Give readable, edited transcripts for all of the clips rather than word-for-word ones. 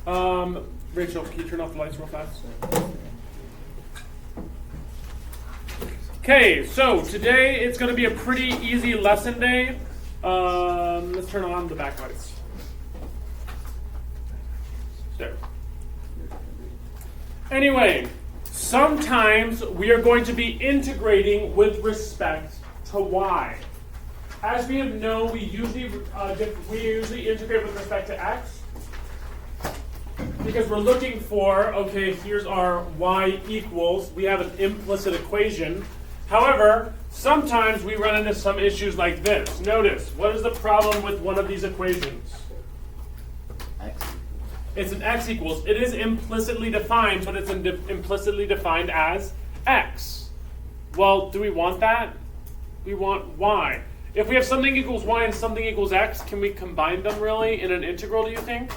Rachel, can you turn off the lights real fast? Okay, so today it's going to be a pretty easy lesson day. Let's turn on the backlights. There. Anyway, sometimes we are going to be integrating with respect to y. As we have known, we usually integrate with respect to x because we're looking for, okay, here's our y equals. We have an implicit equation. However, sometimes we run into some issues like this. Notice, what is the problem with one of these equations? X. It's an x equals. It is implicitly defined, but it's implicitly defined as x. Well, do we want that? We want y. If we have something equals y and something equals x, can we combine them really in an integral, do you think?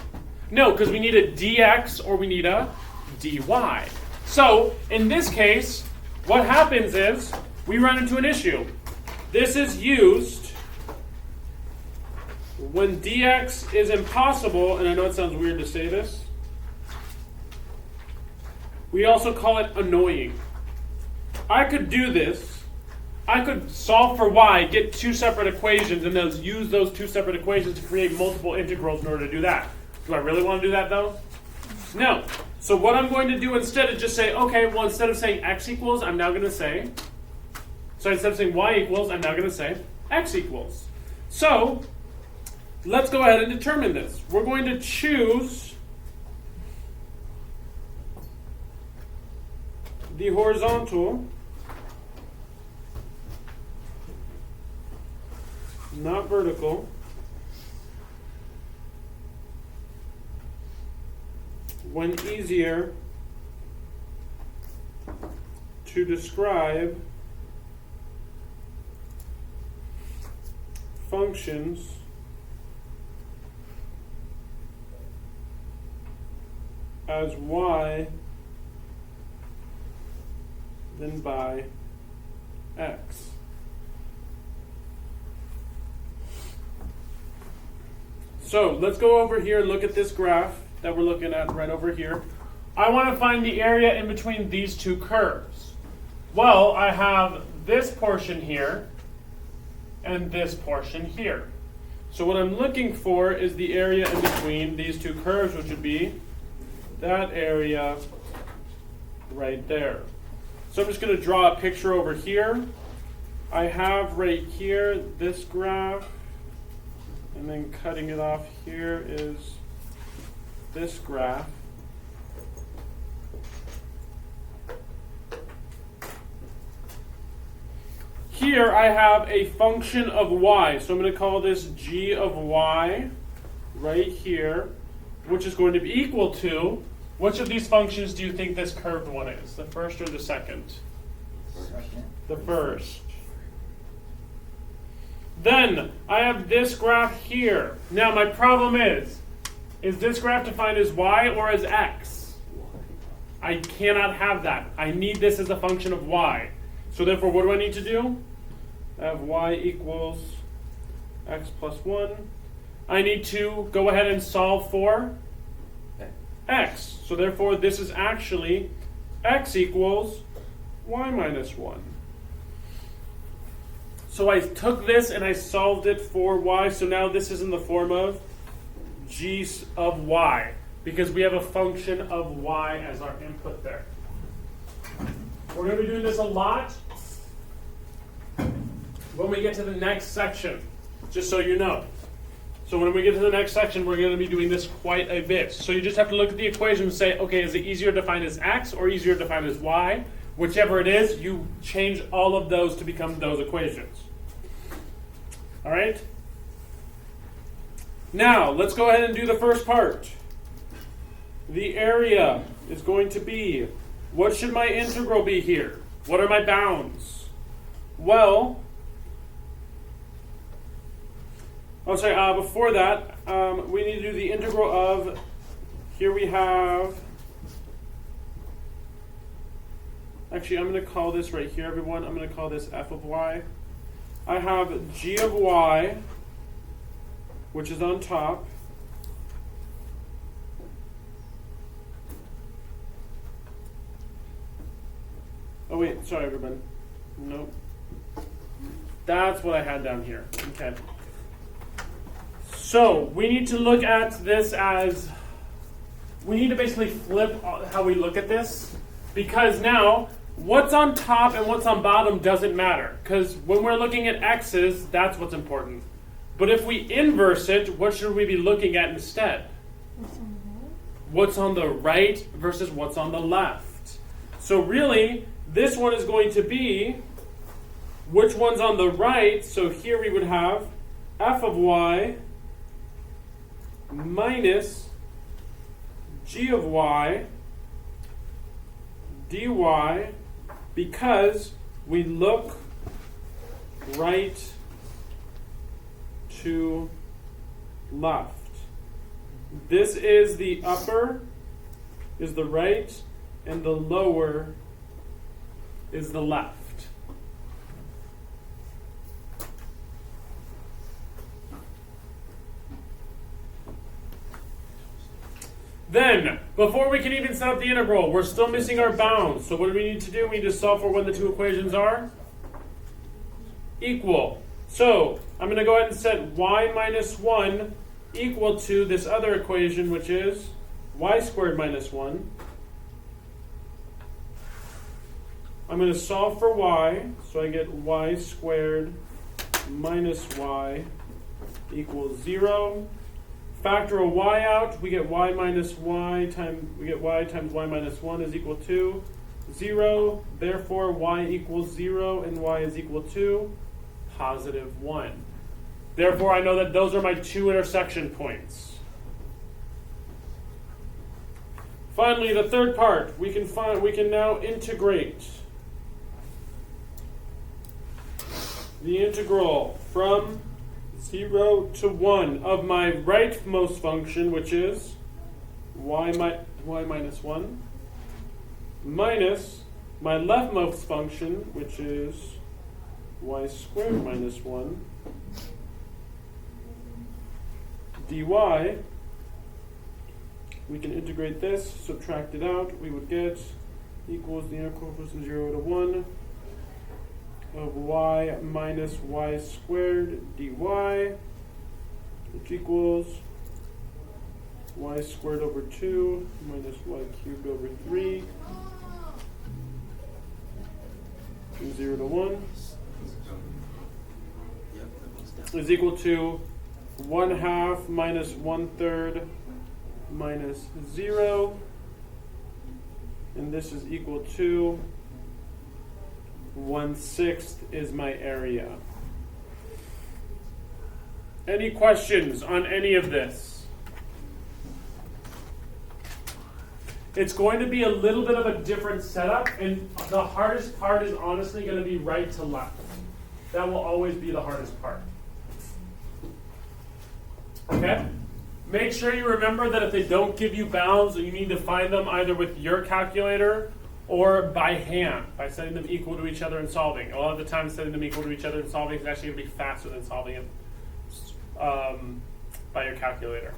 No, because we need a dx or we need a dy. So, in this case, what happens is we run into an issue. This is used when dx is impossible, and I know it sounds weird to say this. We also call it annoying. I could do this. I could solve for y, get two separate equations, and use those two separate equations to create multiple integrals in order to do that. Do I really want to do that, though? No. So what I'm going to do instead is just say, okay, well, instead of saying x equals, I'm now going to say, instead of saying y equals, I'm now going to say x equals. So let's go ahead and determine this. We're going to choose the horizontal, not vertical, when easier to describe functions as y then by x. So let's go over here and look at this graph that we're looking at right over here. I want to find the area in between these two curves. Well, I have this portion here and this portion here. So what I'm looking for is the area in between these two curves, which would be that area right there. So I'm just going to draw a picture over here. I have right here this graph, and then cutting it off here is this graph. Here I have a function of y, so I'm going to call this g of y right here, which is going to be equal to, which of these functions do you think this curved one is? The first or the second? The first. Then I have this graph here. Now my problem is this graph defined as y or as x? I cannot have that. I need this as a function of y. So therefore, what do I need to do? I have y equals x plus 1. I need to go ahead and solve for x. So therefore, this is actually x equals y minus 1. So I took this and I solved it for y. So now this is in the form of g of y, because we have a function of y as our input there. We're going to be doing this a lot when we get to the next section, just so you know. So when we get to the next section, we're going to be doing this quite a bit. So you just have to look at the equation and say, okay, is it easier defined as x or easier defined as y? Whichever it is, you change all of those to become those equations. All right? Now, let's go ahead and do the first part. The area is going to be, what should my integral be here? What are my bounds? Well, before that, we need to do the integral of, here we have, actually I'm going to call this right here, everyone, I'm going to call this f of y. I have g of y, which is on top, Oh wait, sorry everybody. Nope. That's what I had down here. Okay. So we need to look at this as, we need to basically flip how we look at this, because now what's on top and what's on bottom doesn't matter, because when we're looking at x's, that's what's important. But if we inverse it, what should we be looking at instead? What's on the right versus what's on the left. So really, this one is going to be which one's on the right. So here we would have f of y minus g of y dy, because we look right to left. This is the upper, is the right, and the lower is the left. Then, before we can even set up the integral, we're still missing our bounds. So what do we need to do? We need to solve for when the two equations are equal. So I'm going to go ahead and set y minus 1 equal to this other equation, which is y squared minus 1. I'm going to solve for y, so I get y squared minus y equals 0. Factor a y out, we get y minus y times y minus 1 is equal to 0. Therefore, y equals 0 and y is equal to positive 1. Therefore, I know that those are my two intersection points. Finally, the third part, we can now integrate the integral from 0 to 1 of my rightmost function, which is y minus 1, minus my leftmost function, which is y squared minus 1, dy. We can integrate this, subtract it out. We would get equals the integral from 0 to 1 of y minus y squared dy, which equals y squared over 2 minus y cubed over 3 from 0 to 1 is equal to 1/2 minus 1/3 minus 0, and this is equal to 1/6 is my area. Any questions on any of this? It's going to be a little bit of a different setup, and the hardest part is honestly going to be right to left. That will always be the hardest part. Okay? Make sure you remember that if they don't give you bounds, you need to find them either with your calculator or by hand, by setting them equal to each other and solving. A lot of the time, setting them equal to each other and solving is actually going to be faster than solving it by your calculator.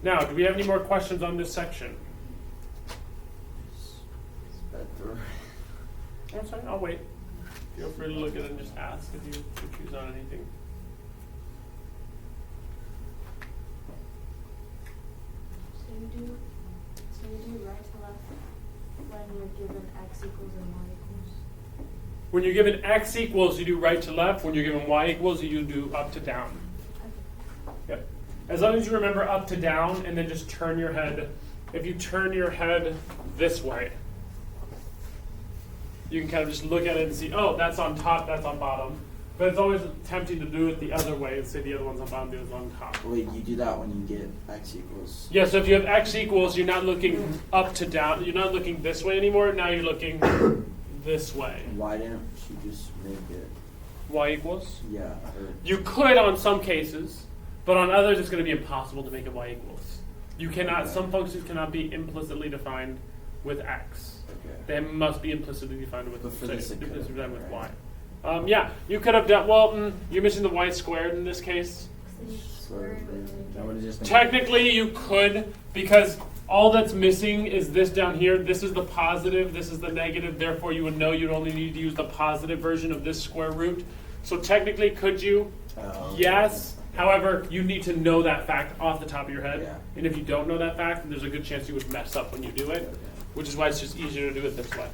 Now, do we have any more questions on this section? I'm sorry, I'll wait. Feel free to look at it and just ask if you choose on anything. So you do right to left when you're given x equals and y equals? When you're given x equals, you do right to left. When you're given y equals, you do up to down. Okay. Yep. As long as you remember up to down, and then just turn your head. If you turn your head this way, you can kind of just look at it and see, oh, that's on top, that's on bottom. But it's always tempting to do it the other way and say the other one's on bottom, the other one's on top. Wait, you do that when you get x equals. Yeah, so if you have x equals, you're not looking up to down. You're not looking this way anymore. Now you're looking this way. Why didn't she just make it? Y equals? Yeah. You could on some cases, but on others it's going to be impossible to make it y equals. You cannot. Some functions cannot be implicitly defined with x. Okay. They must be implicitly defined with, But for this it implicitly could've defined been, with right? y. Yeah, you could have done. Well, you're missing the y squared in this case. So you square it and then That would have just been. Technically, you could, because All that's missing is this down here. This is the positive, this is the negative. Therefore, you would know you'd only need to use the positive version of this square root. So technically, could you? Yes. However, you need to know that fact off the top of your head. Yeah. And if you don't know that fact, then there's a good chance you would mess up when you do it, which is why it's just easier to do it this way.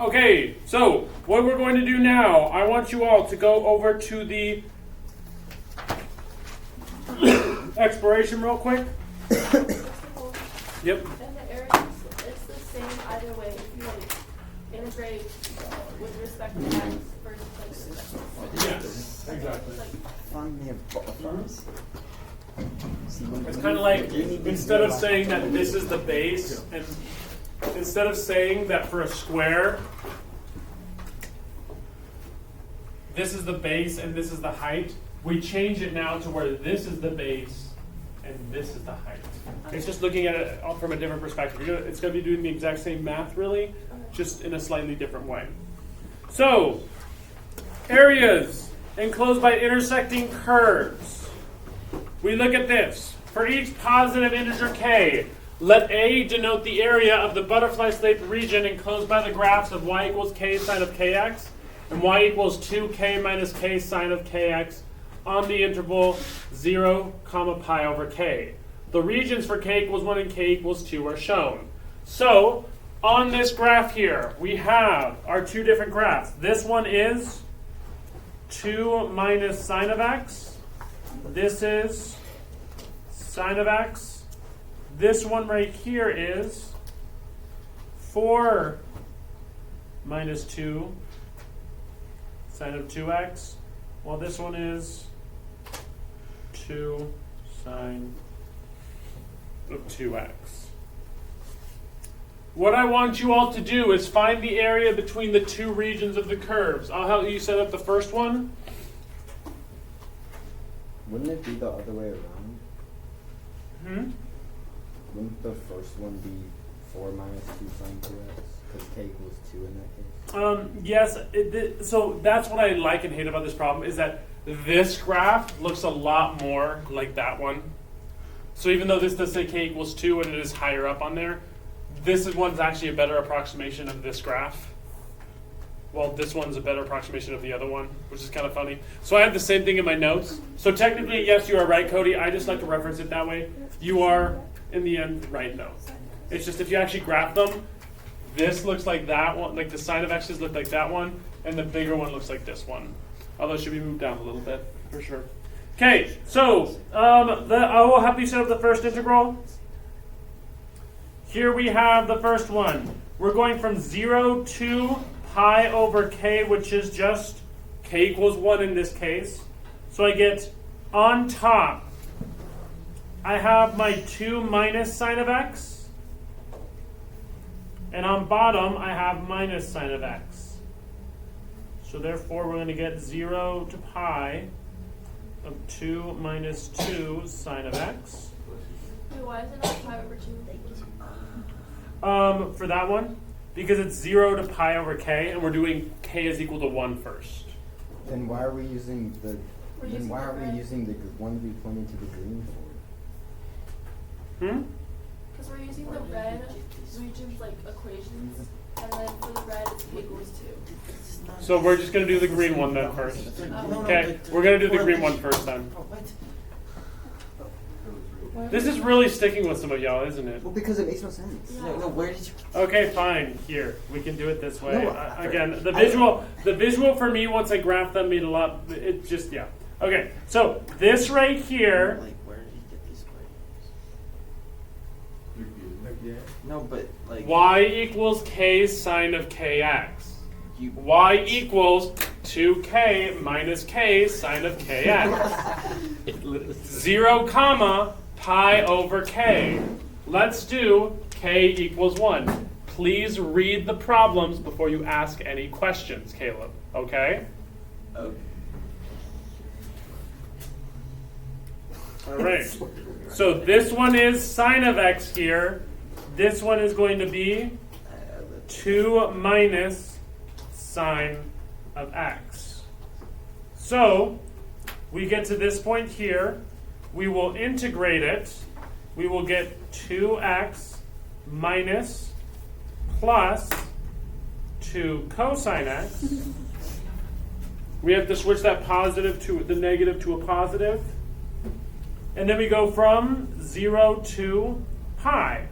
Okay, so what we're going to do now, I want you all to go over to the exploration real quick. Yep. And the areas, it's the same either way. If you like integrate with respect to x versus like Yes, exactly. like Find me a butterflies. It's kind of like, instead of saying that this is the base, and instead of saying that for a square, this is the base and this is the height, we change it now to where this is the base and this is the height. It's just looking at it from a different perspective. It's going to be doing the exact same math, really, just in a slightly different way. So, areas enclosed by intersecting curves. We look at this. For each positive integer k, let A denote the area of the butterfly shaped region enclosed by the graphs of y equals k sine of kx and y equals 2k minus k sine of kx on the interval 0, pi over k. The regions for k equals 1 and k equals 2 are shown. So, on this graph here, we have our two different graphs. This one is 2 minus sine of x. This is sine of x. This one right here is 4 minus 2 sine of 2x, while this one is 2 sine of 2x. What I want you all to do is find the area between the two regions of the curves. I'll help you set up the first one. Wouldn't it be the other way around? Hmm? Wouldn't the first one be 4 minus 2 sine 2x? Because k equals 2 in that case? Yes, so that's what I like and hate about this problem, is that this graph looks a lot more like that one. So even though this does say k equals 2 and it is higher up on there, this one's actually a better approximation of this graph. Well, this one's a better approximation of the other one, which is kind of funny. So I have the same thing in my notes. So technically, yes, you are right, Cody. I just like to reference it that way. You are, in the end, right, no. It's just if you actually graph them, this looks like that one, like the sine of x's look like that one, and the bigger one looks like this one. Although it should be moved down a little bit, for sure. Okay, so I will help you set up the first integral. Here we have the first one. We're going from 0 to pi over k, which is just k equals 1 in this case. So I get on top, I have my 2 minus sine of x. And on bottom, I have minus sine of x. So therefore, we're going to get 0 to pi of 2 minus 2 sine of x. wait, why is it not pi over 2? For that one, because it's 0 to pi over k, and we're doing k is equal to 1 first. Then why are we using the? We're Then using why the aren't red. we using the one we pointed to the green for? Because we're using the red regions like equations, and then for the red it's k equals 2. So we're just going to do the green one then first. No, Okay, we're going to do the green one first then. This is really sticking with some of y'all, isn't it? Well, because it makes no sense. No, where did you? Okay, fine. Here, we can do it this way. No, Again, the visual for me once I graph them made a lot. It just yeah. Okay, so this right here. Like, where did you get these equations? No, but like. Y equals k sine of kx. You. Y equals 2k minus k sine of kx. 0 comma pi over k. Let's do k equals 1. Please read the problems before you ask any questions, Caleb. Okay? Okay. All right. So this one is sine of x here. This one is going to be 2 minus sine of x. So we get to this point here. We will integrate it. we will get 2x minus plus 2 cosine x. We have to switch that positive to the negative to a positive. And then we go from 0 to pi.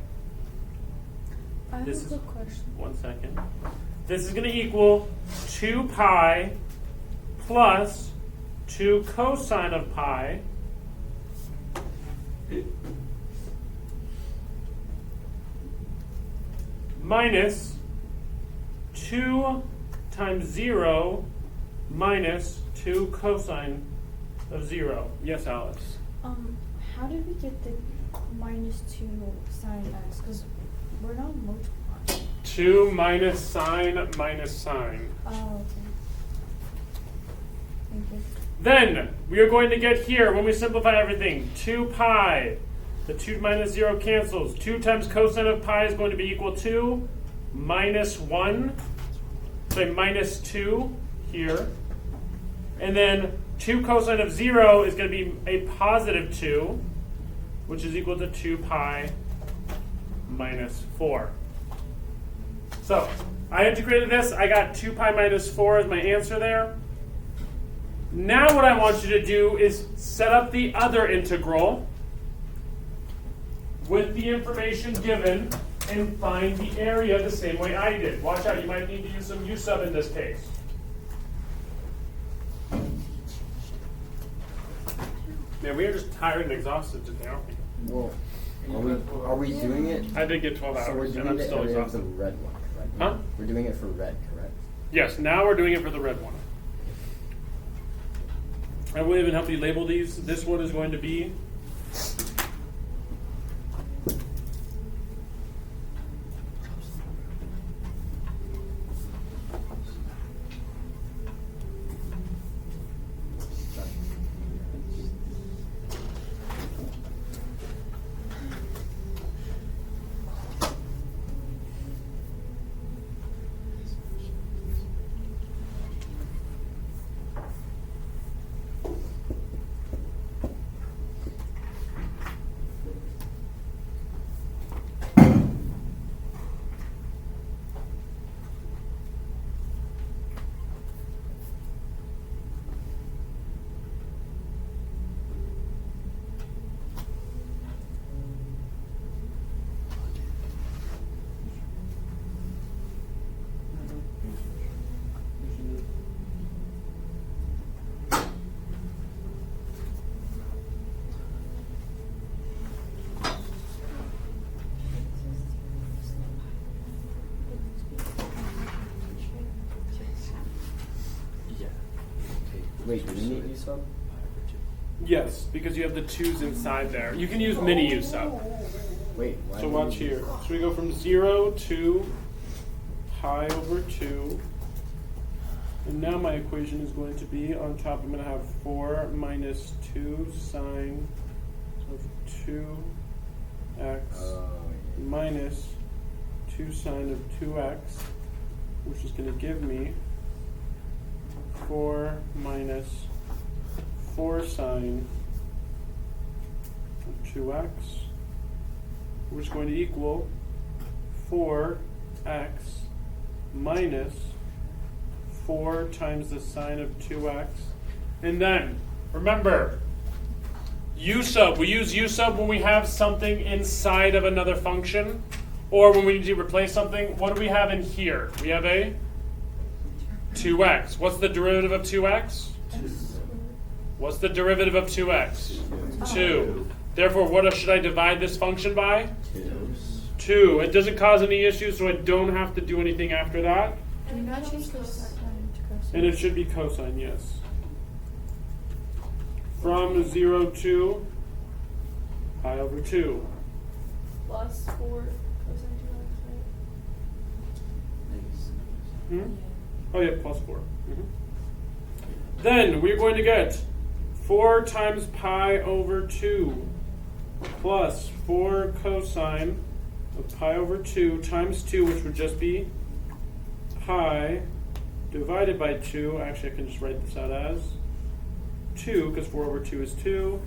I have This a is- quick question. 1 second. This is going to equal 2 pi plus 2 cosine of pi minus 2 times 0 minus 2 cosine of 0. Yes, Alice? How did we get the minus 2 sine x? Because we're not multiplying. 2 minus sine minus sine. Oh, okay. Thank you. Then we are going to get here, when we simplify everything, 2 pi. The 2 minus 0 cancels. 2 times cosine of pi is going to be equal to minus 1. Say minus 2 here. And then 2 cosine of 0 is going to be a positive 2, which is equal to 2 pi minus 4. So I integrated this. I got 2 pi minus 4 as my answer there. Now what I want you to do is set up the other integral with the information given and find the area the same way I did. Watch out, you might need to use some u sub in this case. Man, we are just tired and exhausted today, aren't we? Well, are we doing it? I did get 12 So we're hours and doing I'm the still area of the exhausted. red one, correct? Huh? We're doing it for red, correct? Yes, now we're doing it for the red one. I will even help you label these. This one is going to be Wait, do we need u sub? yes, because you have the 2's inside there. You can use mini u sub. Wait, why So do we watch need here. So we go from 0 to pi over 2. And now my equation is going to be, on top I'm going to have 4 minus 2 sine of 2x Oh, yeah. minus 2 sine of 2x, which is going to give me 4 minus 4 sine of 2x, which is going to equal 4x minus 4 times the sine of 2x. And then, remember, u sub, we use u sub when we have something inside of another function, or when we need to replace something. What do we have in here? We have a 2x. What's the derivative of 2x? What's the derivative of 2x? 2. Therefore, what should I divide this function by? 2. It doesn't cause any issues, so I don't have to do anything after that. Do you not change the sine to cosine? And it should be cosine, yes. From 0 to pi over 2. Plus 4 cosine 2x, right? Hmm? Oh yeah, plus 4. Then we're going to get 4 times pi over 2 plus 4 cosine of pi over 2 times 2, which would just be pi divided by 2. Actually, I can just write this out as 2, because 4 over 2 is 2,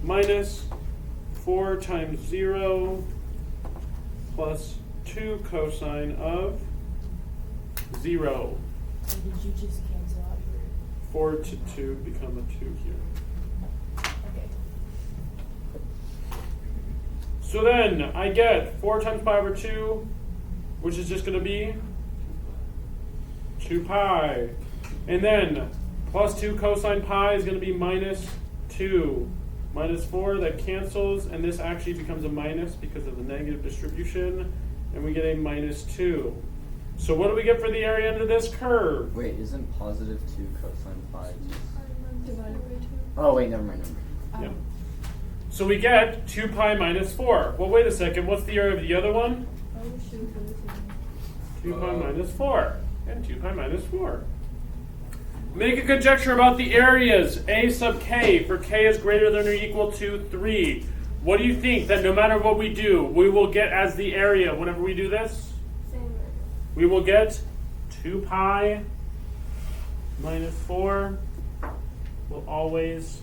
minus 4 times 0 plus 2 cosine of 0. Or did you just cancel out your? 4 to 2 become a 2 here. Okay. So then I get 4 times pi over 2, which is just going to be 2 pi. And then plus 2 cosine pi is going to be minus 2. Minus 4, that cancels, and this actually becomes a minus because of the negative distribution, and we get a minus 2. So what do we get for the area under this curve? Wait, isn't positive 2 cosine pi just... Divided by 2. Oh, wait, never mind. Yeah. So we get 2 pi minus 4. Well, wait a second. What's the area of the other one? Oh, shoot. 2 pi minus 4. And 2 pi minus 4. Make a conjecture about the areas A sub k for k is greater than or equal to 3. What do you think that no matter what we do, we will get as the area whenever we do this? Same area. We will get 2 pi minus 4 will always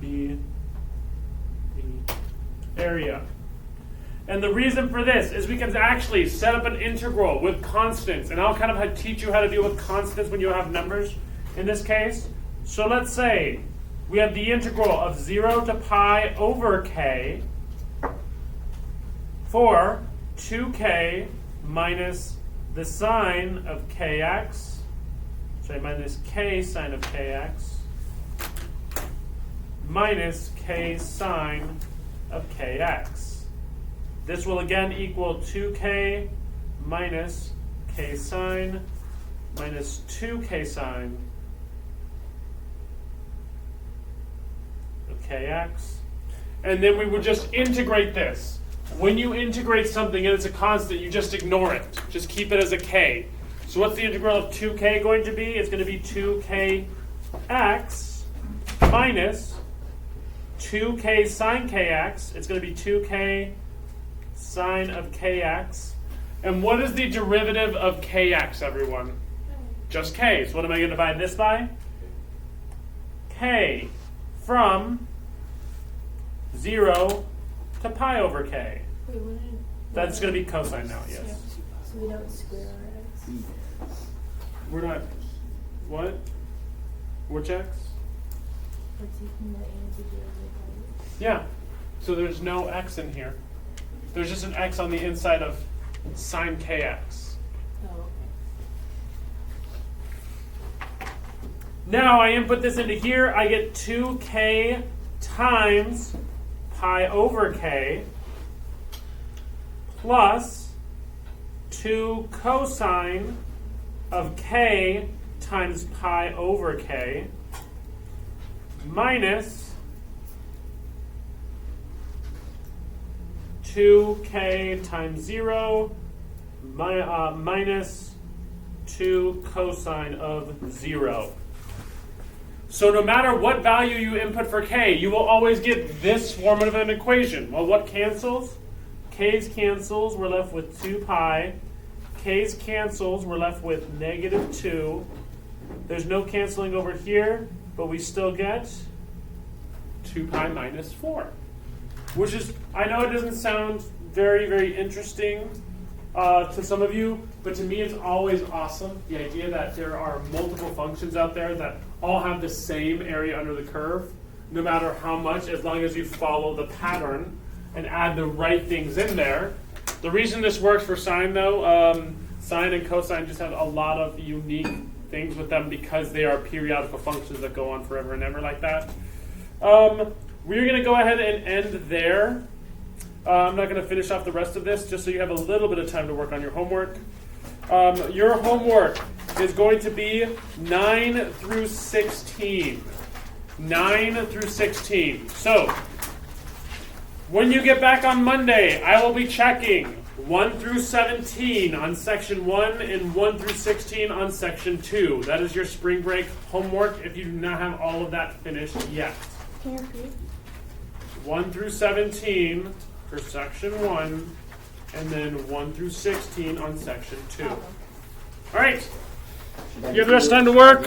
be the area. And the reason for this is we can actually set up an integral with constants. And I'll kind of teach you how to deal with constants when you have numbers in this case. So let's say we have the integral of 0 to pi over k for 2k minus the sine of kx, sorry, minus k sine of kx, minus k sine of kx. This will again equal 2k minus k sine minus 2k sine of kx. And then we would just integrate this. When you integrate something and it's a constant, you just ignore it. Just keep it as a k. So what's the integral of 2k going to be? It's going to be 2kx minus 2k sine kx. It's going to be 2k sine of kx. And what is the derivative of kx, everyone? Just k. So what am I going to divide this by? K from 0 to pi over k. Wait, That's going to be cosine now, yes. So we don't square our x? We're not, what? Which x? We're taking the integer by Yeah. So there's no x in here. There's just an x on the inside of sine kx. Oh, okay. Now I input this into here, I get 2k times pi over k plus 2 cosine of k times pi over k minus 2k times 0 minus 2 cosine of 0. So no matter what value you input for k, you will always get this form of an equation. Well, what cancels? K's cancels, we're left with 2 pi. K's cancels, we're left with negative 2. There's no canceling over here, but we still get 2 pi minus 4. Which is, I know it doesn't sound very, very interesting to some of you, but to me it's always awesome. The idea that there are multiple functions out there that all have the same area under the curve, no matter how much, as long as you follow the pattern and add the right things in there. The reason this works for sine, though, sine and cosine just have a lot of unique things with them because they are periodical functions that go on forever and ever like that. We're going to go ahead and end there. I'm not going to finish off the rest of this, just so you have a little bit of time to work on your homework. Your homework is going to be 9 through 16. 9 through 16. So, when you get back on Monday, I will be checking 1 through 17 on section 1 and 1 through 16 on section 2. That is your spring break homework if you do not have all of that finished yet. Can you repeat? 1 through 17 for section 1, and then 1 through 16 on section 2. Oh. All right. You have the rest of the time to work.